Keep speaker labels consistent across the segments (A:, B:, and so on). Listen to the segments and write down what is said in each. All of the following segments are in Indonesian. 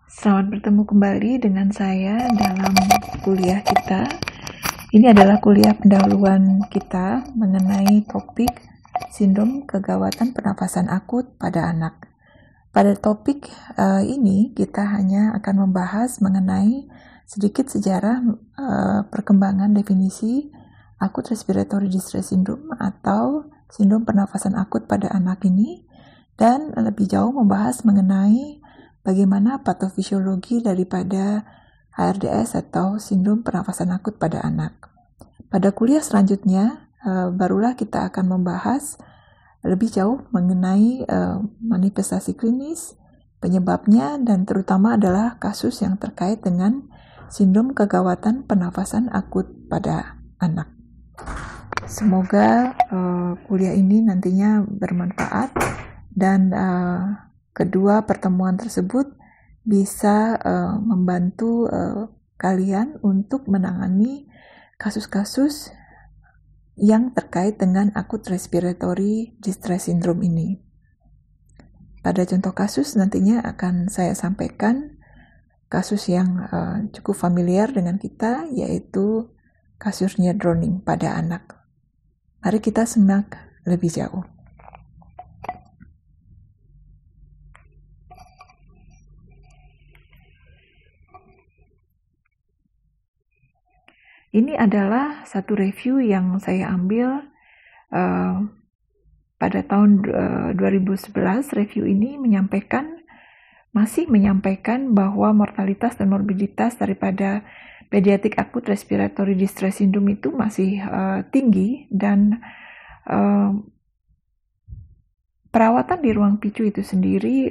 A: Selamat bertemu kembali dengan saya dalam kuliah kita. Ini adalah kuliah pendahuluan kita mengenai topik sindrom kegawatan pernafasan akut pada anak. Pada topik ini kita hanya akan membahas mengenai sedikit sejarah perkembangan definisi acute respiratory distress syndrome atau sindrom pernafasan akut pada anak ini, dan lebih jauh membahas mengenai bagaimana patofisiologi daripada ARDS atau sindrom pernafasan akut pada anak. Pada kuliah selanjutnya, barulah kita akan membahas lebih jauh mengenai manifestasi klinis, penyebabnya, dan terutama adalah kasus yang terkait dengan sindrom kegawatan pernafasan akut pada anak. Semoga kuliah ini nantinya bermanfaat dan kedua pertemuan tersebut bisa membantu kalian untuk menangani kasus-kasus yang terkait dengan acute respiratory distress syndrome ini. Pada contoh kasus nantinya akan saya sampaikan kasus yang cukup familiar dengan kita, yaitu kasusnya drowning pada anak. Mari kita simak lebih jauh. Ini adalah satu review yang saya ambil pada tahun 2011. Review ini masih menyampaikan bahwa mortalitas dan morbiditas daripada pediatric acute respiratory distress syndrome itu masih tinggi, dan perawatan di ruang PICU itu sendiri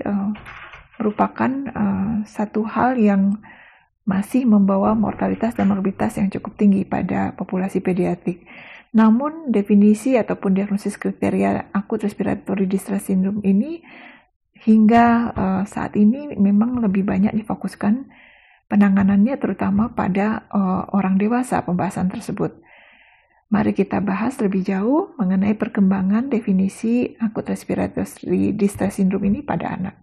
A: merupakan satu hal yang masih membawa mortalitas dan morbiditas yang cukup tinggi pada populasi pediatrik. Namun definisi ataupun diagnosis kriteria acute respiratory distress syndrome ini hingga saat ini memang lebih banyak difokuskan penanganannya terutama pada orang dewasa pembahasan tersebut. Mari kita bahas lebih jauh mengenai perkembangan definisi acute respiratory distress syndrome ini pada anak.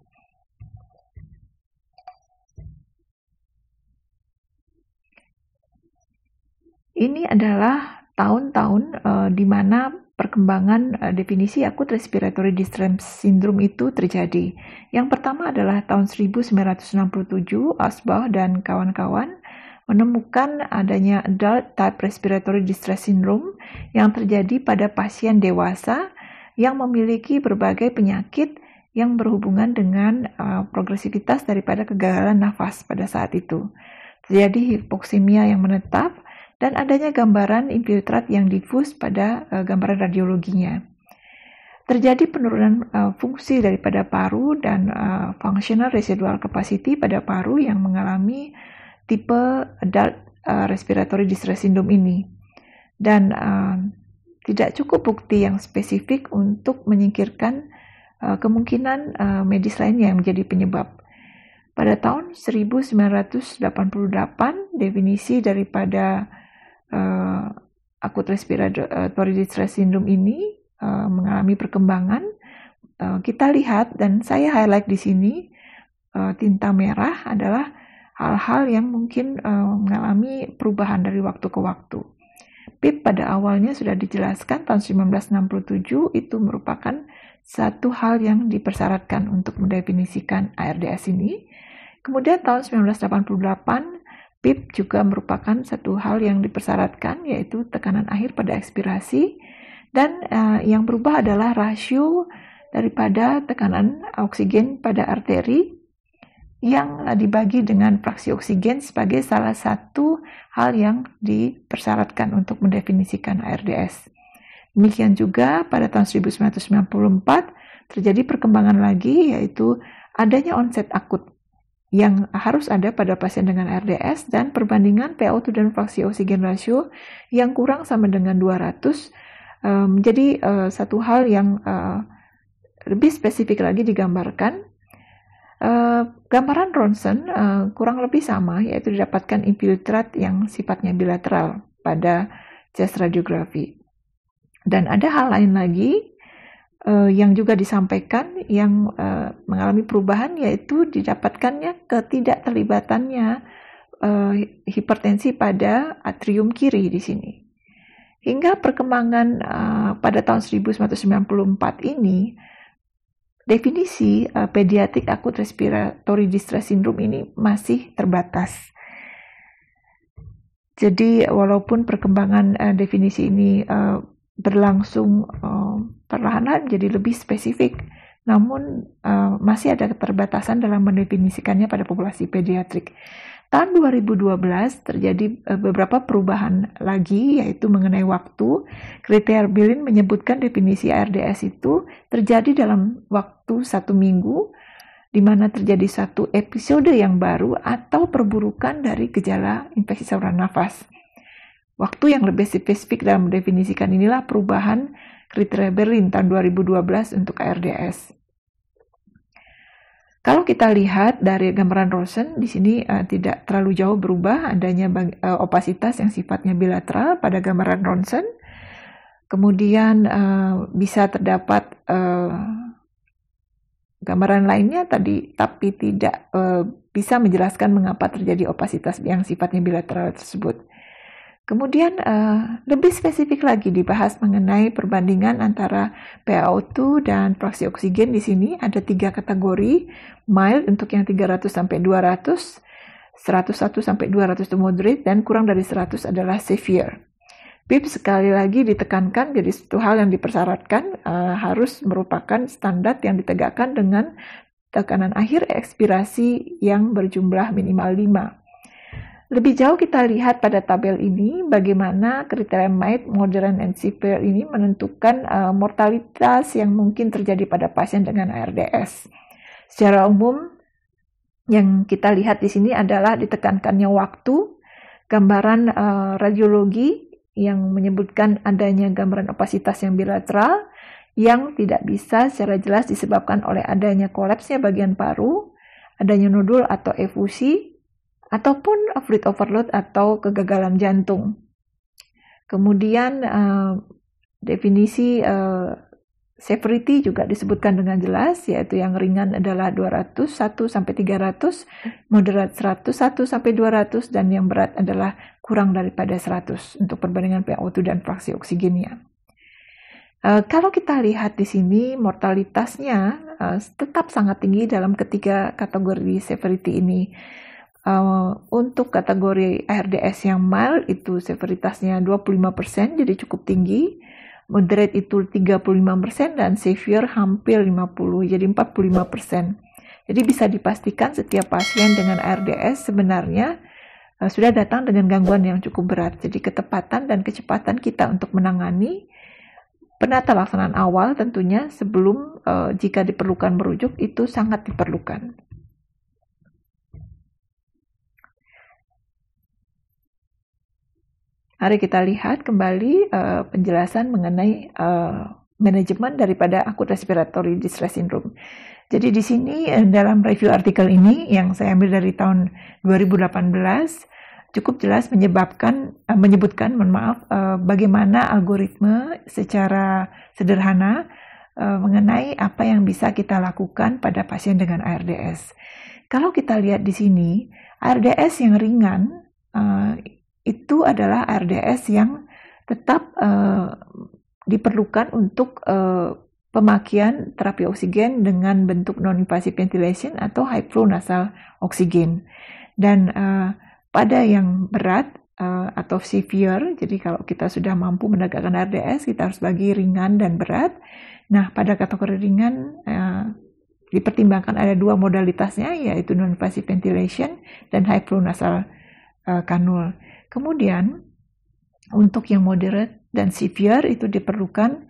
A: Ini adalah tahun-tahun di mana perkembangan definisi acute respiratory distress syndrome itu terjadi. Yang pertama adalah tahun 1967, Asbach dan kawan-kawan menemukan adanya adult type respiratory distress syndrome yang terjadi pada pasien dewasa yang memiliki berbagai penyakit yang berhubungan dengan progresivitas daripada kegagalan nafas pada saat itu. Terjadi hipoksemia yang menetap dan adanya gambaran infiltrat yang difus pada gambaran radiologinya. Terjadi penurunan fungsi daripada paru dan functional residual capacity pada paru yang mengalami tipe adult respiratory distress syndrome ini. Dan tidak cukup bukti yang spesifik untuk menyingkirkan kemungkinan medis lainnya yang menjadi penyebab. Pada tahun 1988, definisi daripada acute respiratory distress syndrome ini mengalami perkembangan. Kita lihat, dan saya highlight di sini tinta merah adalah hal-hal yang mungkin mengalami perubahan dari waktu ke waktu. PIP pada awalnya sudah dijelaskan tahun 1967 itu merupakan satu hal yang dipersyaratkan untuk mendefinisikan ARDS ini. Kemudian tahun 1988 PIP juga merupakan satu hal yang dipersyaratkan, yaitu tekanan akhir pada ekspirasi, dan yang berubah adalah rasio daripada tekanan oksigen pada arteri yang dibagi dengan fraksi oksigen sebagai salah satu hal yang dipersyaratkan untuk mendefinisikan ARDS. Demikian juga pada tahun 1994 terjadi perkembangan lagi, yaitu adanya onset akut yang harus ada pada pasien dengan RDS, dan perbandingan PaO2 dan fraksi oksigen rasio yang kurang sama dengan 200 menjadi satu hal yang lebih spesifik lagi digambarkan. Gambaran Ronsen kurang lebih sama, yaitu didapatkan infiltrat yang sifatnya bilateral pada chest radiografi. Dan ada hal lain lagi yang juga disampaikan yang mengalami perubahan yaitu didapatkannya ketidakterlibatannya hipertensi pada atrium kiri di sini. Hingga perkembangan pada tahun 1994 ini, definisi pediatric acute respiratory distress syndrome ini masih terbatas. Jadi walaupun perkembangan definisi ini berlangsung perlahan-lahan jadi lebih spesifik, namun masih ada keterbatasan dalam mendefinisikannya pada populasi pediatrik. Tahun 2012 terjadi beberapa perubahan lagi, yaitu mengenai waktu. Kriteria Berlin menyebutkan definisi ARDS itu terjadi dalam waktu 1 minggu, di mana terjadi satu episode yang baru atau perburukan dari gejala infeksi saluran nafas. Waktu yang lebih spesifik dalam mendefinisikan inilah perubahan kriteria Berlin tahun 2012 untuk ARDS. Kalau kita lihat dari gambaran Rosen, di sini tidak terlalu jauh berubah, adanya opasitas yang sifatnya bilateral pada gambaran Rosen. Kemudian bisa terdapat gambaran lainnya tadi, tapi tidak bisa menjelaskan mengapa terjadi opasitas yang sifatnya bilateral tersebut. Kemudian lebih spesifik lagi dibahas mengenai perbandingan antara PaO2 dan fraksi oksigen. Di sini ada 3 kategori, mild untuk yang 300 sampai 200, 101 sampai 200 itu moderate, dan kurang dari 100 adalah severe. PIP sekali lagi ditekankan, jadi satu hal yang dipersyaratkan harus merupakan standar yang ditegakkan dengan tekanan akhir ekspirasi yang berjumlah minimal 5. Lebih jauh kita lihat pada tabel ini bagaimana kriteria mild, moderate, and severe ini menentukan mortalitas yang mungkin terjadi pada pasien dengan ARDS. Secara umum, yang kita lihat di sini adalah ditekankannya waktu, gambaran radiologi yang menyebutkan adanya gambaran opasitas yang bilateral yang tidak bisa secara jelas disebabkan oleh adanya kolapsnya bagian paru, adanya nodul atau efusi, ataupun fluid overload atau kegagalan jantung. Kemudian definisi severity juga disebutkan dengan jelas, yaitu yang ringan adalah 201 sampai 300, moderate 101 sampai 200, dan yang berat adalah kurang daripada 100 untuk perbandingan PaO2 dan fraksi oksigennya. Kalau kita lihat di sini mortalitasnya tetap sangat tinggi dalam ketiga kategori severity ini. Untuk kategori ARDS yang mild itu severitasnya 25%, jadi cukup tinggi. Moderate itu 35% dan severe hampir 50, jadi 45%. Jadi bisa dipastikan setiap pasien dengan ARDS sebenarnya sudah datang dengan gangguan yang cukup berat. Jadi ketepatan dan kecepatan kita untuk menangani penata laksanaan awal tentunya sebelum jika diperlukan merujuk itu sangat diperlukan. Mari kita lihat kembali penjelasan mengenai manajemen daripada acute respiratory distress syndrome. Jadi di sini dalam review artikel ini yang saya ambil dari tahun 2018 cukup jelas menyebutkan bagaimana algoritma secara sederhana mengenai apa yang bisa kita lakukan pada pasien dengan ARDS. Kalau kita lihat di sini, ARDS yang ringan itu adalah ARDS yang tetap diperlukan untuk pemakaian terapi oksigen dengan bentuk non-invasive ventilation atau high flow nasal oksigen. Dan pada yang berat atau severe, jadi kalau kita sudah mampu menegakkan ARDS, kita harus bagi ringan dan berat. Nah, pada kategori ringan dipertimbangkan ada 2 modalitasnya, yaitu non-invasive ventilation dan high flow nasal kanul. Kemudian untuk yang moderate dan severe itu diperlukan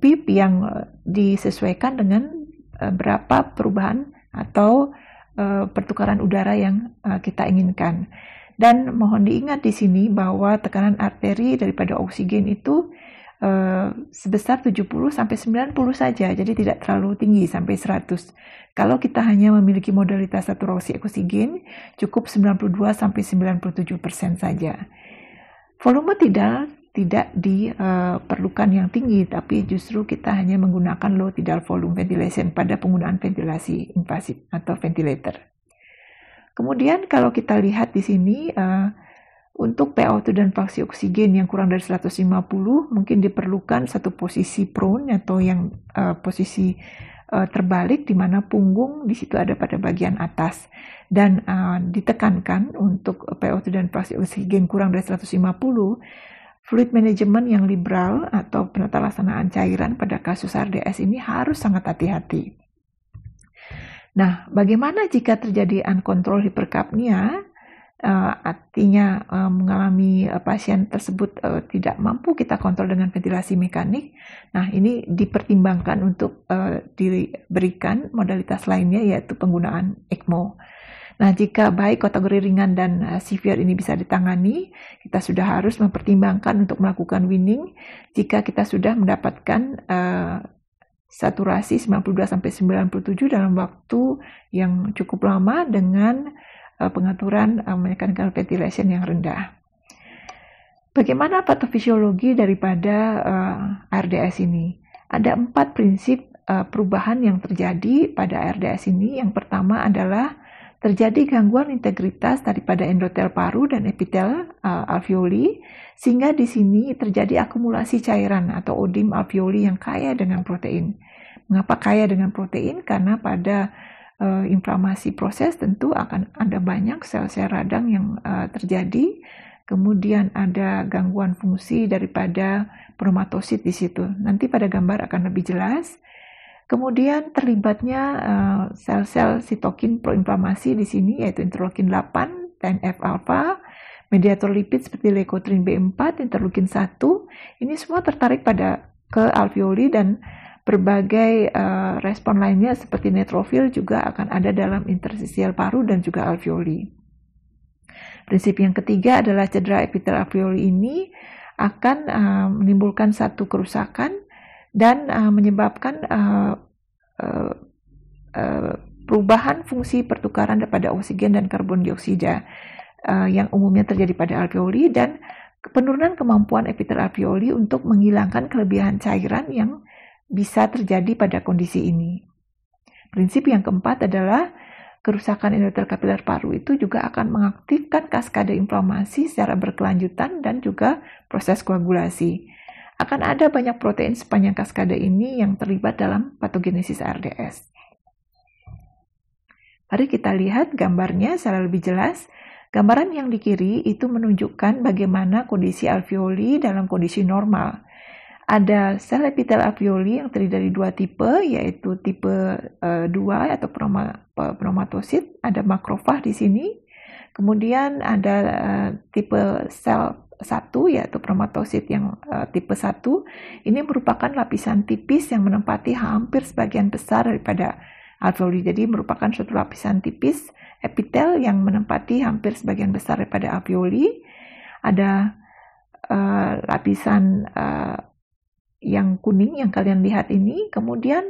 A: PIP yang disesuaikan dengan berapa perubahan atau pertukaran udara yang kita inginkan. Dan mohon diingat di sini bahwa tekanan arteri daripada oksigen itu sebesar 70 sampai 90 saja, jadi tidak terlalu tinggi sampai 100. Kalau kita hanya memiliki modalitas saturasi oksigen, cukup 92 sampai 97% saja. Volume tidak diperlukan yang tinggi, tapi justru kita hanya menggunakan low tidal volume ventilation pada penggunaan ventilasi invasif atau ventilator. Kemudian kalau kita lihat di sini, untuk PO2 dan fraksi oksigen yang kurang dari 150 mungkin diperlukan satu posisi prone atau yang posisi terbalik, di mana punggung di situ ada pada bagian atas, dan ditekankan untuk PO2 dan fraksi oksigen kurang dari 150, fluid management yang liberal atau penata laksanaan cairan pada kasus RDS ini harus sangat hati-hati. Nah, bagaimana jika terjadi uncontrolled hypercapnia? Artinya mengalami pasien tersebut tidak mampu kita kontrol dengan ventilasi mekanik. Nah, ini dipertimbangkan untuk diberikan modalitas lainnya, yaitu penggunaan ECMO. Nah, jika baik kategori ringan dan severe ini bisa ditangani, kita sudah harus mempertimbangkan untuk melakukan weaning jika kita sudah mendapatkan saturasi 92-97 dalam waktu yang cukup lama dengan pengaturan mechanical ventilation yang rendah. Bagaimana patofisiologi daripada RDS ini? Ada 4 prinsip perubahan yang terjadi pada RDS ini. Yang pertama adalah terjadi gangguan integritas daripada endotel paru dan epitel alveoli, sehingga di sini terjadi akumulasi cairan atau odim alveoli yang kaya dengan protein. Mengapa kaya dengan protein? Karena pada inflamasi proses tentu akan ada banyak sel-sel radang yang terjadi, kemudian ada gangguan fungsi daripada pneumatosit di situ. Nanti pada gambar akan lebih jelas. Kemudian terlibatnya sel-sel sitokin proinflamasi di sini, yaitu interleukin 8, TNF alpha, mediator lipid seperti leukotriene B4, interleukin 1. Ini semua tertarik ke alveoli, dan berbagai respon lainnya seperti neutrofil juga akan ada dalam interstisial paru dan juga alveoli. Prinsip yang ketiga adalah cedera epitel alveoli ini akan menimbulkan satu kerusakan dan menyebabkan perubahan fungsi pertukaran daripada oksigen dan karbon dioksida yang umumnya terjadi pada alveoli, dan penurunan kemampuan epitel alveoli untuk menghilangkan kelebihan cairan yang bisa terjadi pada kondisi ini. Prinsip yang keempat adalah kerusakan endotel kapiler paru itu juga akan mengaktifkan kaskade inflamasi secara berkelanjutan dan juga proses koagulasi. Akan ada banyak protein sepanjang kaskade ini yang terlibat dalam patogenesis RDS. Mari kita lihat gambarnya secara lebih jelas. Gambaran yang di kiri itu menunjukkan bagaimana kondisi alveoli dalam kondisi normal. Ada sel epitel alveoli yang terdiri dari 2 tipe, yaitu tipe 2 atau pneumatosit, ada makrofag di sini. Kemudian ada tipe sel 1, yaitu pneumatosit yang tipe 1. Ini merupakan lapisan tipis yang menempati hampir sebagian besar daripada alveoli. Jadi merupakan suatu lapisan tipis epitel yang menempati hampir sebagian besar daripada alveoli. Ada lapisan yang kuning yang kalian lihat ini. Kemudian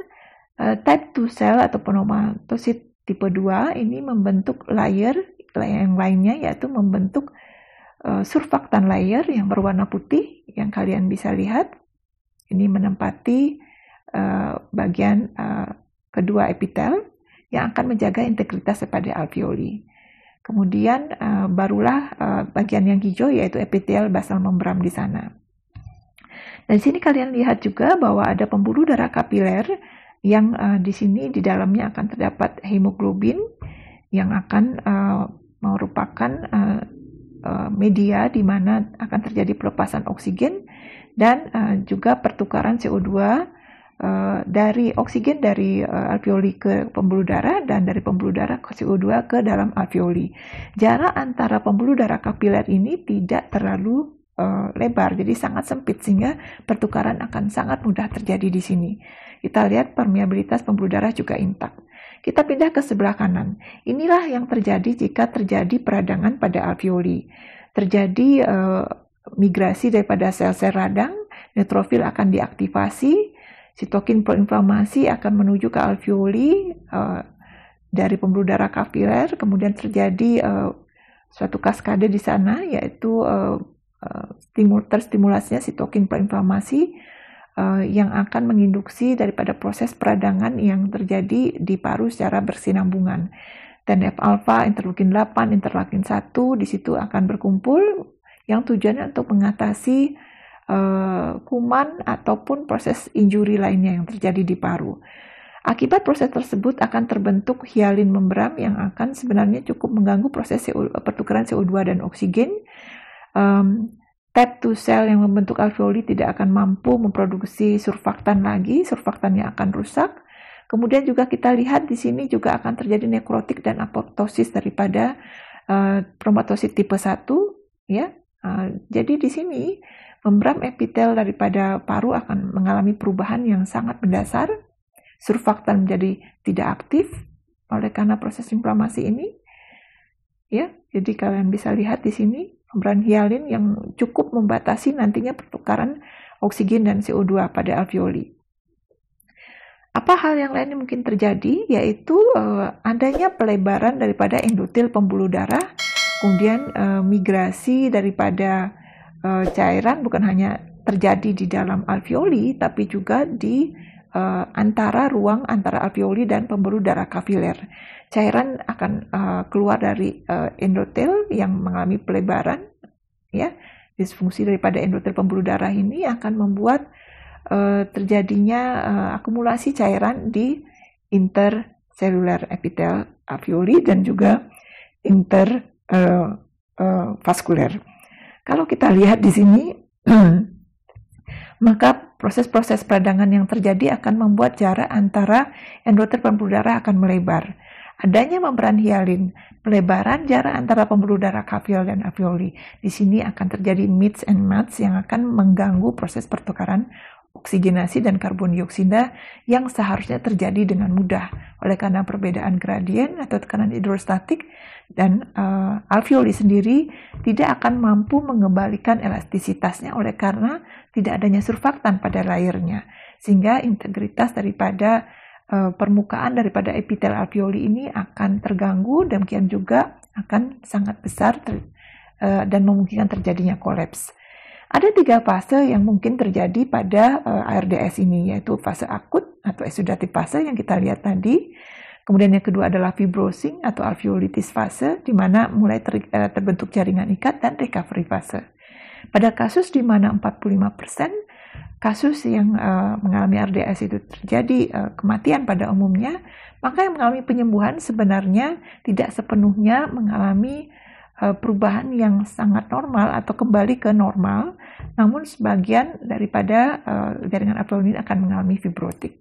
A: type 2 cell atau pneumatosit tipe 2 ini membentuk layer yang lainnya, yaitu membentuk surfaktan layer yang berwarna putih yang kalian bisa lihat. Ini menempati bagian kedua epitel yang akan menjaga integritas daripada alveoli. Kemudian barulah bagian yang hijau, yaitu epitel basal membran di sana. Dan di sini kalian lihat juga bahwa ada pembuluh darah kapiler yang di sini di dalamnya akan terdapat hemoglobin yang akan merupakan media di mana akan terjadi pelepasan oksigen dan juga pertukaran CO2 dari oksigen dari alveoli ke pembuluh darah dan dari pembuluh darah ke CO2 ke dalam alveoli. Jarak antara pembuluh darah kapiler ini tidak terlalu lebar, jadi sangat sempit sehingga pertukaran akan sangat mudah terjadi di sini. Kita lihat permeabilitas pembuluh darah juga intak. Kita pindah ke sebelah kanan. Inilah yang terjadi jika terjadi peradangan pada alveoli. Terjadi migrasi daripada sel-sel radang, neutrofil akan diaktifasi, sitokin proinflamasi akan menuju ke alveoli dari pembuluh darah kapiler, kemudian terjadi suatu kaskade di sana, yaitu terstimulasinya sitokin proinflamasi yang akan menginduksi daripada proses peradangan yang terjadi di paru secara bersinambungan. TNF-alfa, interleukin 8, interleukin 1 di situ akan berkumpul yang tujuannya untuk mengatasi kuman ataupun proses injuri lainnya yang terjadi di paru. Akibat proses tersebut akan terbentuk hialin membran yang akan sebenarnya cukup mengganggu proses pertukaran CO2 dan oksigen. Type 2 sel yang membentuk alveoli tidak akan mampu memproduksi surfaktan lagi, surfaktannya akan rusak. Kemudian juga kita lihat di sini juga akan terjadi nekrotik dan apoptosis daripada trombosit tipe 1, ya. Jadi di sini membran epitel daripada paru akan mengalami perubahan yang sangat mendasar. Surfaktan menjadi tidak aktif oleh karena proses inflamasi ini. Ya, jadi kalian bisa lihat di sini membran hialin yang cukup membatasi nantinya pertukaran oksigen dan CO2 pada alveoli. Apa hal yang lain yang mungkin terjadi, yaitu adanya pelebaran daripada endotel pembuluh darah, kemudian migrasi daripada cairan bukan hanya terjadi di dalam alveoli, tapi juga di ruang antara alveoli dan pembuluh darah kapiler. Cairan akan keluar dari endotel yang mengalami pelebaran, ya. Disfungsi daripada endotel pembuluh darah ini akan membuat terjadinya akumulasi cairan di intercellular epitel alveoli dan juga intervaskuler. Kalau kita lihat di sini, maka proses-proses peradangan yang terjadi akan membuat jarak antara endotel pembuluh darah akan melebar. Adanya membran hialin, pelebaran jarak antara pembuluh darah kapiler dan alveoli. Di sini akan terjadi mix and match yang akan mengganggu proses pertukaran oksigenasi dan karbon dioksida yang seharusnya terjadi dengan mudah. Oleh karena perbedaan gradien atau tekanan hidrostatik dan alveoli sendiri tidak akan mampu mengembalikan elastisitasnya oleh karena tidak adanya surfaktan pada layernya. Sehingga integritas daripada permukaan daripada epitel alveoli ini akan terganggu, demikian juga akan sangat besar dan memungkinkan terjadinya kolaps. Ada 3 fase yang mungkin terjadi pada ARDS ini, yaitu fase akut atau exudative fase yang kita lihat tadi. Kemudian yang kedua adalah fibrosing atau alveolitis fase, di mana mulai terbentuk jaringan ikat, dan recovery fase. Pada kasus di mana 45% kasus yang mengalami RDS itu terjadi kematian pada umumnya, maka yang mengalami penyembuhan sebenarnya tidak sepenuhnya mengalami perubahan yang sangat normal atau kembali ke normal, namun sebagian daripada jaringan alveoli akan mengalami fibrotik.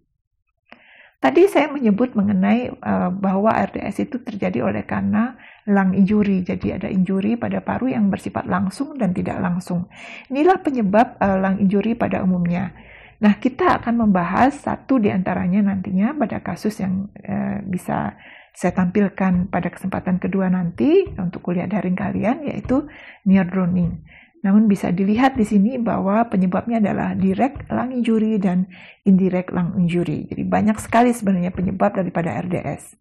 A: Tadi saya menyebut mengenai bahwa RDS itu terjadi oleh karena lung injury. Jadi ada injury pada paru yang bersifat langsung dan tidak langsung. Inilah penyebab lung injury pada umumnya. Nah, kita akan membahas satu di antaranya nantinya pada kasus yang bisa saya tampilkan pada kesempatan kedua nanti untuk kuliah daring kalian, yaitu near drowning. Namun bisa dilihat di sini bahwa penyebabnya adalah direct lung injury dan indirect lung injury. Jadi banyak sekali sebenarnya penyebab daripada RDS.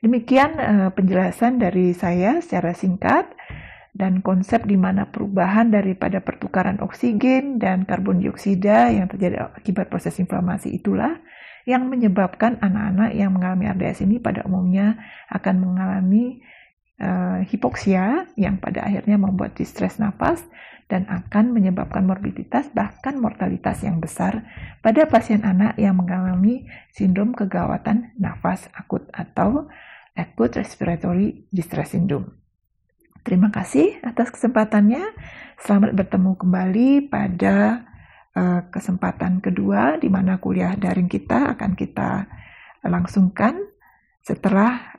A: Demikian penjelasan dari saya secara singkat, dan konsep di mana perubahan daripada pertukaran oksigen dan karbon dioksida yang terjadi akibat proses inflamasi itulah yang menyebabkan anak-anak yang mengalami RDS ini pada umumnya akan mengalami hipoksia yang pada akhirnya membuat distres nafas dan akan menyebabkan morbiditas bahkan mortalitas yang besar pada pasien anak yang mengalami sindrom kegawatan nafas akut atau acute respiratory distress syndrome. Terima kasih atas kesempatannya. Selamat bertemu kembali pada kesempatan kedua di mana kuliah daring kita akan kita langsungkan setelah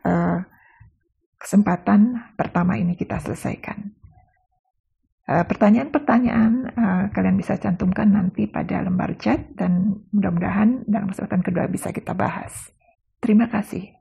A: kesempatan pertama ini kita selesaikan. Pertanyaan-pertanyaan kalian bisa cantumkan nanti pada lembar chat dan mudah-mudahan dalam kesempatan kedua bisa kita bahas. Terima kasih.